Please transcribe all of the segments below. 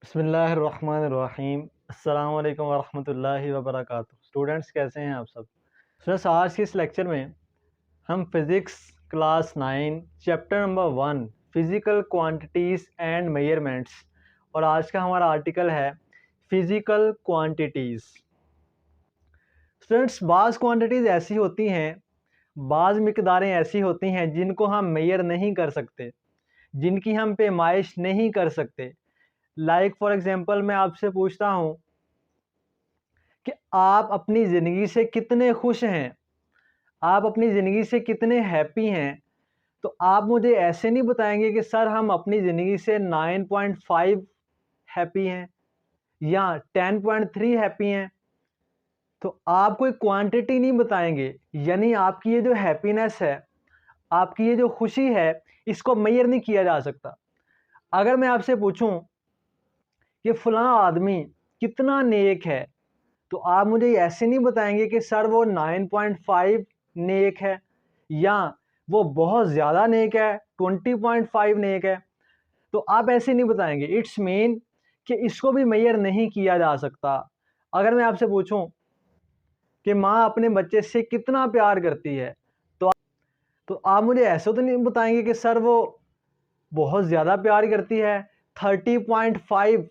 बिस्मिल्लाहिर्रहमानिर्रहीम। अस्सलाम वालेकुम वरहमतुल्लाहि वबरकातुहू। स्टूडेंट्स कैसे हैं आप सब। स्टूडेंट्स आज के इस लेक्चर में हम physics class 9 chapter number 1 physical quantities and measurements और आज का हमारा आर्टिकल है फ़िज़िकल क्वांटिटीज़। स्टूडेंट्स बाज़ क्वांटिटीज़ ऐसी होती हैं, बाज़ मिक़दारें ऐसी होती हैं जिनको हम मेजर नहीं कर सकते, जिनकी हम पैमाइश नहीं कर सकते। लाइक फॉर एग्ज़ाम्पल मैं आपसे पूछता हूँ कि आप अपनी ज़िंदगी से कितने खुश हैं, आप अपनी ज़िंदगी से कितने हैप्पी हैं, तो आप मुझे ऐसे नहीं बताएंगे कि सर हम अपनी ज़िंदगी से 9.5 हैप्पी हैं या 10.3 हैप्पी हैं। तो आप कोई क्वांटिटी नहीं बताएंगे, यानी आपकी ये जो हैप्पीनेस है, आपकी ये जो खुशी है, इसको मेजर नहीं किया जा सकता। अगर मैं आपसे पूछूं कि फ़लाँ आदमी कितना नेक है, तो आप मुझे ऐसे नहीं बताएंगे कि सर वो 9.5 नेक है या वो बहुत ज़्यादा नेक है, 20.5 नेक है। तो आप ऐसे नहीं बताएंगे। इट्स मीन कि इसको भी मेजर नहीं किया जा सकता। अगर मैं आपसे पूछूं कि माँ अपने बच्चे से कितना प्यार करती है, तो आप मुझे ऐसे तो नहीं बताएंगे कि सर वो बहुत ज़्यादा प्यार करती है, 30.5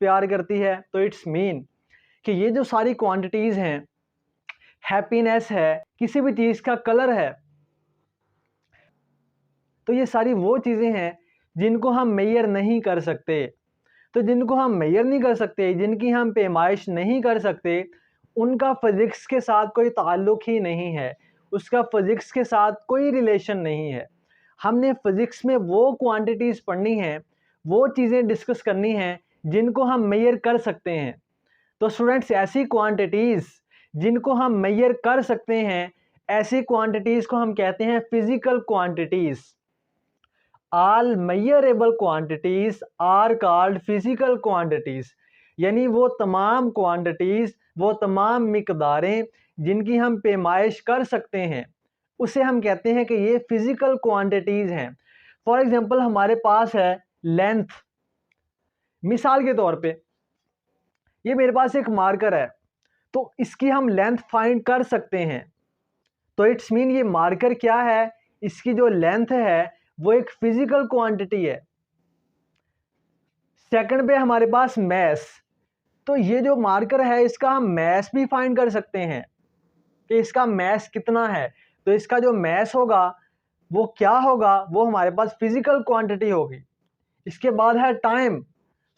प्यार करती है। तो इट्स मीन कि ये जो सारी क्वांटिटीज़ हैं, हैप्पीनेस है, किसी भी चीज़ का कलर है, तो ये सारी वो चीज़ें हैं जिनको हम मेजर नहीं कर सकते। तो जिनको हम मेजर नहीं कर सकते, जिनकी हम पैमाइश नहीं कर सकते, उनका फ़िज़िक्स के साथ कोई ताल्लुक़ ही नहीं है, उसका फ़िज़िक्स के साथ कोई रिलेशन नहीं है। हमने फ़िज़िक्स में वो क्वांटिटीज़ पढ़नी हैं, वो चीज़ें डिस्कस करनी हैं जिनको हम मेजर कर सकते हैं। तो स्टूडेंट्स ऐसी क्वांटिटीज़ जिनको हम मेजर कर सकते हैं, ऐसी क्वांटिटीज़ को हम कहते हैं physical quantities. All measurable quantities are called physical quantities, यानी वो तमाम क्वांटिटीज़, वो तमाम मिक़दारें जिनकी हम पैमाइश कर सकते हैं, उसे हम कहते हैं कि ये फ़िज़िकल क्वांटिटीज़ हैं। फॉर एग्ज़ाम्पल हमारे पास है लेंथ। मिसाल के तौर पे ये मेरे पास एक मार्कर है, तो इसकी हम लेंथ फाइंड कर सकते हैं। तो इट्स मीन ये मार्कर क्या है, इसकी जो लेंथ है वो एक फिजिकल क्वांटिटी है। सेकंड पे हमारे पास मैस, तो ये जो मार्कर है इसका हम मैस भी फाइंड कर सकते हैं कि इसका मैस कितना है। तो इसका जो मैस होगा वो क्या होगा, वो हमारे पास फिजिकल क्वांटिटी होगी। इसके बाद है टाइम।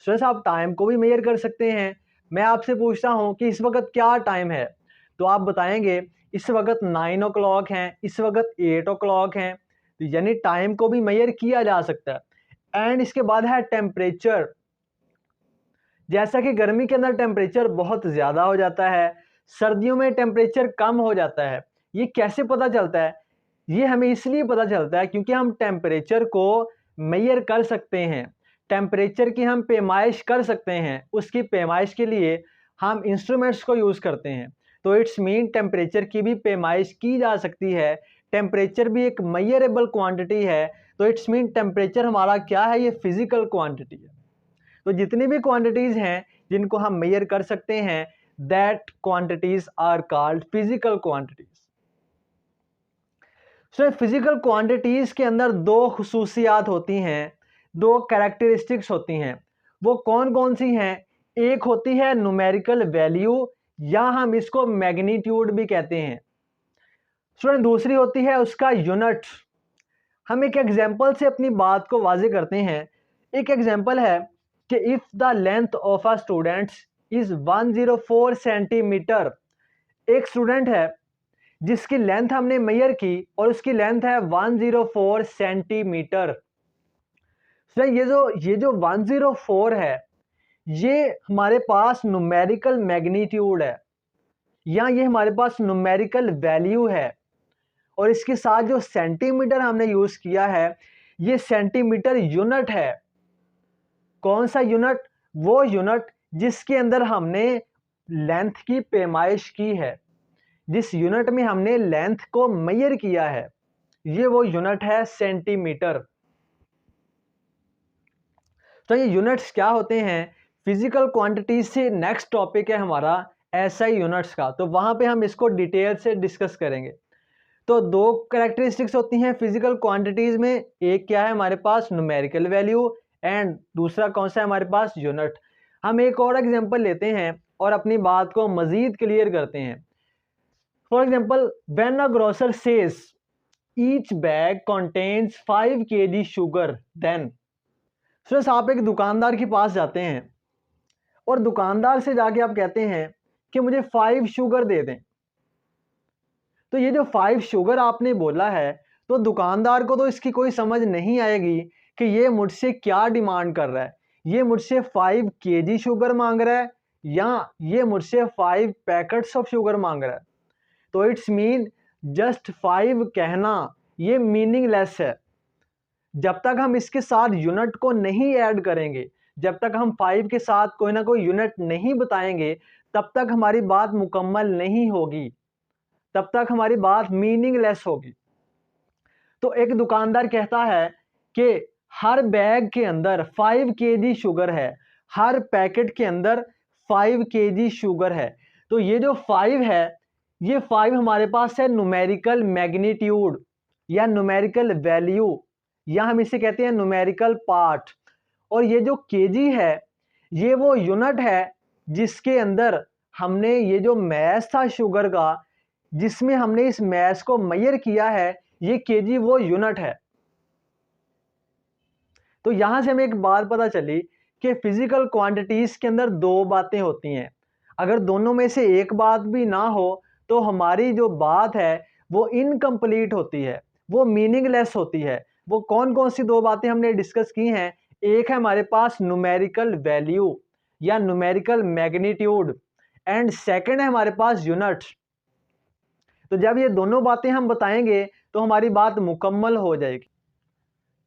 सर आप टाइम को भी मेजर कर सकते हैं। मैं आपसे पूछता हूं कि इस वक्त क्या टाइम है, तो आप बताएंगे इस वक्त 9 o'clock है, इस वक्त 8 o'clock है। तो यानी टाइम को भी मेजर किया जा सकता है। एंड इसके बाद है टेम्परेचर। जैसा कि गर्मी के अंदर टेम्परेचर बहुत ज़्यादा हो जाता है, सर्दियों में टेम्परेचर कम हो जाता है। ये कैसे पता चलता है? ये हमें इसलिए पता चलता है क्योंकि हम टेम्परेचर को मेजर कर सकते हैं, टेम्परेचर की हम पैमाइश कर सकते हैं। उसकी पैमाइश के लिए हम इंस्ट्रूमेंट्स को यूज़ करते हैं। तो इट्स मीन टेम्परेचर की भी पैमाइश की जा सकती है। टेम्परेचर भी एक मेजरेबल क्वांटिटी है। तो इट्स मीन टेम्परेचर हमारा क्या है, ये फिजिकल क्वांटिटी है। तो जितनी भी क्वांटिटीज़ हैं जिनको हम मेजर कर सकते हैं, that quantities are called physical quantities. So physical quantities के अंदर दो खुसूसियात होती हैं, दो कैरेक्टरिस्टिक्स होती हैं। वो कौन कौन सी हैं? एक होती है न्यूमेरिकल वैल्यू, या हम इसको मैग्नीट्यूड भी कहते हैं। स्टूडेंट दूसरी होती है उसका यूनिट। हम एक एग्जांपल से अपनी बात को वाज़ेह करते हैं। एक एग्जांपल है कि if the length of a student is 104 centimetre. एक स्टूडेंट है जिसकी लेंथ हमने मेजर की और उसकी लेंथ है 104 सेंटीमीटर। तो ये जो 104 है, ये हमारे पास न्यूमेरिकल मैग्नीट्यूड है, या ये हमारे पास न्यूमेरिकल वैल्यू है। और इसके साथ जो सेंटीमीटर हमने यूज़ किया है, ये सेंटीमीटर यूनिट है। कौन सा यूनिट? वो यूनिट जिसके अंदर हमने लेंथ की पैमाइश की है, जिस यूनिट में हमने लेंथ को मेजर किया है, ये वो यूनिट है सेंटीमीटर। तो ये यूनिट्स क्या होते हैं? फिजिकल क्वांटिटीज से नेक्स्ट टॉपिक है हमारा एसआई यूनिट्स का, तो वहाँ पे हम इसको डिटेल से डिस्कस करेंगे। तो दो कैरेक्टरिस्टिक्स होती हैं फिजिकल क्वांटिटीज में, एक क्या है हमारे पास न्यूमेरिकल वैल्यू एंड दूसरा कौन सा है हमारे पास यूनिट। हम एक और एग्जांपल लेते हैं और अपनी बात को मजीद क्लियर करते हैं। For example, when a grocer says each bag contains 5 kg sugar, then students आप एक दुकानदार के पास जाते हैं और दुकानदार से जाके आप कहते हैं कि मुझे 5 शुगर दे दें। तो ये जो 5 शुगर आपने बोला है, तो दुकानदार को तो इसकी कोई समझ नहीं आएगी कि ये मुझसे क्या डिमांड कर रहा है। ये मुझसे 5 kg शुगर मांग रहा है या ये मुझसे 5 पैकेट्स ऑफ शुगर मांग रहा है। तो इट्स मीन जस्ट 5 कहना ये मीनिंगलेस है। जब तक हम इसके साथ यूनिट को नहीं ऐड करेंगे, जब तक हम 5 के साथ कोई ना कोई यूनिट नहीं बताएंगे, तब तक हमारी बात मुकम्मल नहीं होगी, तब तक हमारी बात मीनिंगलेस होगी। तो एक दुकानदार कहता है कि हर बैग के अंदर 5 kg शुगर है, हर पैकेट के अंदर 5 kg शुगर है। तो ये जो 5 है, ये 5 हमारे पास है न्यूमेरिकल मैग्नीट्यूड या न्यूमेरिकल वैल्यू, या हम इसे कहते हैं न्यूमेरिकल पार्ट। और ये जो केजी है, ये वो यूनिट है जिसके अंदर हमने ये जो मैस था शुगर का, जिसमें हमने इस मैस को मेजर किया है, ये केजी वो यूनिट है। तो यहां से हमें एक बात पता चली कि फिजिकल क्वांटिटीज के अंदर दो बातें होती हैं। अगर दोनों में से एक बात भी ना हो तो हमारी जो बात है वो इनकम्प्लीट होती है, वो मीनिंगलेस होती है। वो कौन कौन सी दो बातें हमने डिस्कस की हैं? एक है हमारे पास न्यूमेरिकल वैल्यू या न्यूमेरिकल मैग्नीट्यूड एंड सेकंड है हमारे पास यूनिट। तो जब ये दोनों बातें हम बताएंगे तो हमारी बात मुकम्मल हो जाएगी।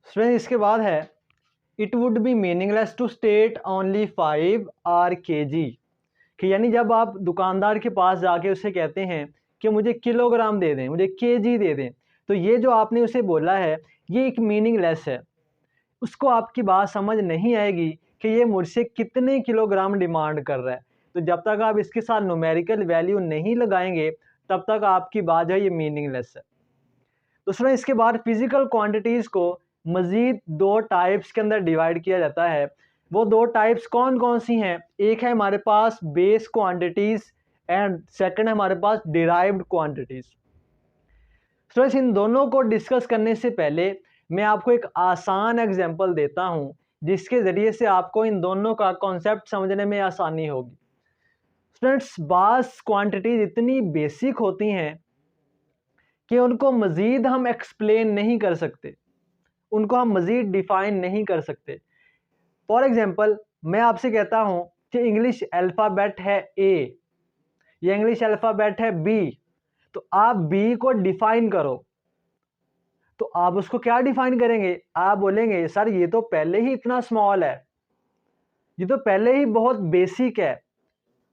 स्टूडेंट इसके बाद है it would be meaningless to state only 5 are kg, कि यानी जब आप दुकानदार के पास जाके उसे कहते हैं कि मुझे किलोग्राम दे दें, मुझे केजी दे दें, तो ये जो आपने उसे बोला है ये एक मीनिंगलेस है। उसको आपकी बात समझ नहीं आएगी कि ये मुझसे कितने किलोग्राम डिमांड कर रहा है। तो जब तक आप इसके साथ न्यूमेरिकल वैल्यू नहीं लगाएंगे तब तक आपकी बात जो है ये मीनिंगलेस है। तो स्टूडेंट इसके बाद फिजिकल क्वांटिटीज़ को मज़ीद दो टाइप्स के अंदर डिवाइड किया जाता है। वो दो टाइप्स कौन कौन सी हैं? एक है हमारे पास बेस क्वांटिटीज़ एंड सेकंड है हमारे पास डिराइव्ड क्वांटिटीज़। स्टूडेंट्स इन दोनों को डिस्कस करने से पहले मैं आपको एक आसान एग्जांपल देता हूं जिसके ज़रिए से आपको इन दोनों का कॉन्सेप्ट समझने में आसानी होगी। स्टूडेंट्स बास क्वांटिटीज़ इतनी बेसिक होती हैं कि उनको मज़ीद हम एक्सप्लेन नहीं कर सकते, उनको हम मज़ीद डिफ़ाइन नहीं कर सकते। फॉर एग्ज़ाम्पल मैं आपसे कहता हूँ कि इंग्लिश अल्फ़ाबेट है ए या इंग्लिश अल्फ़ाबेट है बी, तो आप बी को डिफ़ाइन करो। तो आप उसको क्या डिफ़ाइन करेंगे? आप बोलेंगे सर ये तो पहले ही इतना स्मॉल है, ये तो पहले ही बहुत बेसिक है,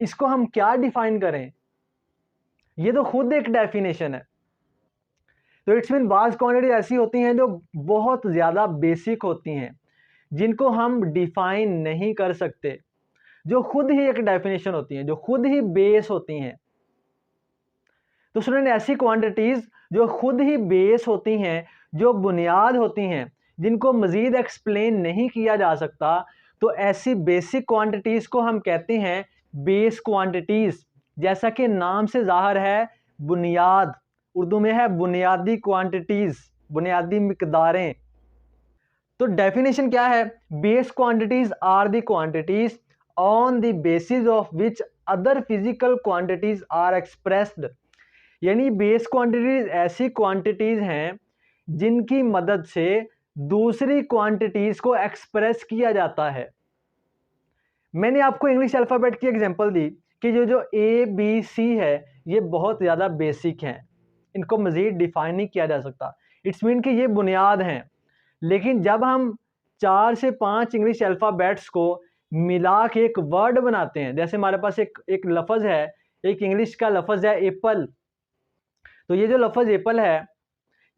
इसको हम क्या डिफ़ाइन करें? ये तो खुद एक डेफिनेशन है। तो इट्स मीन बाज़ क्वांटिटी ऐसी होती हैं जो बहुत ज़्यादा बेसिक होती हैं, जिनको हम डिफ़ाइन नहीं कर सकते, जो खुद ही एक डेफिनेशन होती हैं, जो खुद ही बेस होती हैं। तो स्टूडेंट ऐसी क्वांटिटीज़ जो खुद ही बेस होती हैं, जो बुनियाद होती हैं, जिनको मज़ीद एक्सप्लेन नहीं किया जा सकता, तो ऐसी बेसिक क्वांटिटीज़ को हम कहते हैं बेस क्वांटिटीज़। जैसा कि नाम से ज़ाहिर है, बुनियाद, उर्दू में है बुनियादी क्वांटिटीज़, बुनियादी मिकदारें। तो डेफिनेशन क्या है? Base quantities are the quantities on the basis of which other physical quantities are expressed. यानी बेस क्वांटिटीज़ ऐसी क्वांटिटीज़ हैं जिनकी मदद से दूसरी क्वांटिटीज़ को एक्सप्रेस किया जाता है। मैंने आपको इंग्लिश अल्फ़ाबेट की एग्जांपल दी कि जो ए बी सी है ये बहुत ज़्यादा बेसिक हैं, इनको मज़ीद डिफ़ाइन नहीं किया जा सकता। इट्स मीन कि ये बुनियाद हैं। लेकिन जब हम 4 से 5 इंग्लिश अल्फ़ाबेट्स को मिला के एक वर्ड बनाते हैं, जैसे हमारे पास एक लफ्ज़ है, एक इंग्लिश का लफ्ज़ है एप्पल। तो ये जो लफ्ज़ एप्पल है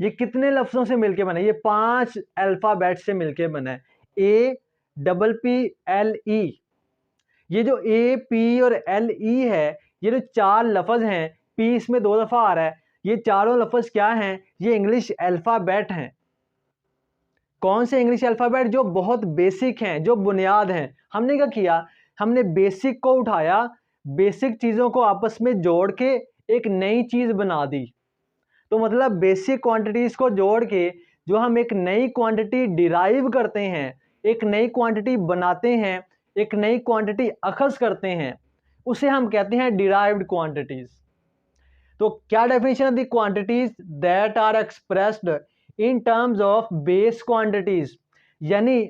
ये कितने लफ्ज़ों से मिलके बना है? ये 5 अल्फ़ाबेट से मिलके बना है। A, PPLE, ये जो ए, पी और एल, ई है, ये जो 4 लफ्ज़ हैं, पी इसमें 2 दफ़ा आ रहा है, ये चारों लफ्ज़ क्या हैं? ये इंग्लिश अल्फ़ाबेट हैं। कौन से इंग्लिश अल्फ़ाबेट? जो बहुत बेसिक हैं, जो बुनियाद हैं। हमने क्या किया? हमने बेसिक को उठाया, बेसिक चीज़ों को आपस में जोड़ के एक नई चीज़ बना दी। तो मतलब बेसिक क्वांटिटीज़ को जोड़ के जो हम एक नई क्वांटिटी डिराइव करते हैं, एक नई क्वांटिटी बनाते हैं, एक नई क्वांटिटी अख़ज़ करते हैं, उसे हम कहते हैं डिराइव्ड क्वांटिटीज़। तो क्या definition of the quantities that are expressed in terms of base quantities, यानी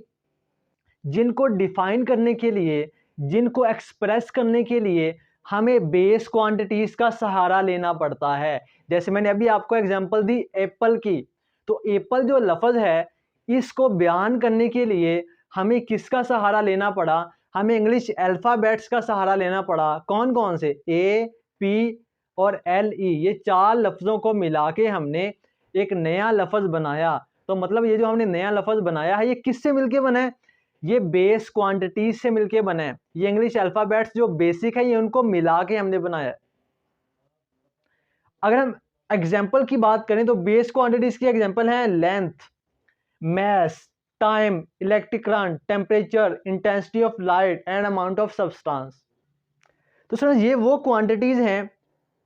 जिनको डिफाइन करने के लिए, जिनको एक्सप्रेस करने के लिए हमें बेस क्वांटिटीज का सहारा लेना पड़ता है। जैसे मैंने अभी आपको एग्जांपल दी एप्पल की, तो एप्पल जो लफ्ज़ है इसको बयान करने के लिए हमें किसका सहारा लेना पड़ा? हमें इंग्लिश अल्फ़ाबेट्स का सहारा लेना पड़ा। कौन कौन से? ए, पी और एल, ई, ये 4 लफ्ज़ों को मिला के हमने एक नया लफ्ज़ बनाया। तो मतलब ये जो हमने नया लफ्ज़ बनाया है, ये किससे मिलके बना है? ये बेस क्वांटिटीज से मिलके बना है। ये इंग्लिश अल्फ़ाबेट्स जो बेसिक है, ये उनको मिला के हमने बनाया है। अगर हम एग्जाम्पल की बात करें तो बेस क्वांटिटीज की एग्जाम्पल है length, mass, time, electric current, temperature, intensity of light and amount of substance. तो सर ये वो क्वांटिटीज हैं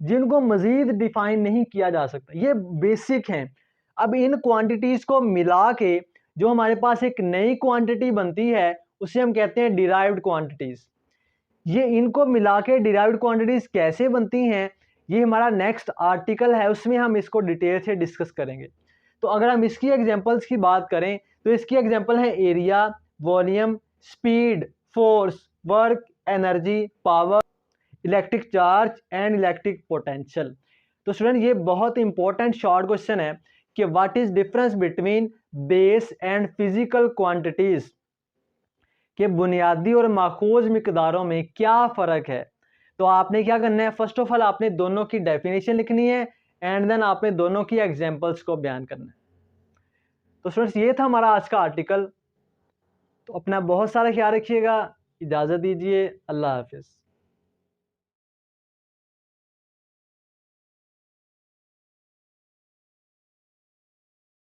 जिनको मजीद डिफाइन नहीं किया जा सकता, ये बेसिक हैं। अब इन क्वांटिटीज को मिला के जो हमारे पास एक नई क्वांटिटी बनती है उसे हम कहते हैं डिराइव्ड क्वांटिटीज। ये इनको मिला के डिराइव्ड क्वांटिटीज कैसे बनती हैं, ये हमारा नेक्स्ट आर्टिकल है, उसमें हम इसको डिटेल से डिस्कस करेंगे। तो अगर हम इसकी एग्जांपल्स की बात करें तो इसकी एग्जांपल है area, volume, speed, force, work, energy, power, electric charge and electric potential. तो स्टूडेंट ये बहुत इंपॉर्टेंट शॉर्ट क्वेश्चन है कि what is difference between base and physical quantities, कि बुनियादी और माखूज मिकदारों में क्या फ़र्क है। तो आपने क्या करना है? फर्स्ट ऑफ ऑल आपने दोनों की डेफिनेशन लिखनी है एंड देन आपने दोनों की एग्जांपल्स को बयान करना है। तो स्टूडेंट्स ये था हमारा आज का आर्टिकल। तो अपना बहुत सारा ख्याल रखिएगा, इजाज़त दीजिए, अल्लाह हाफिज़।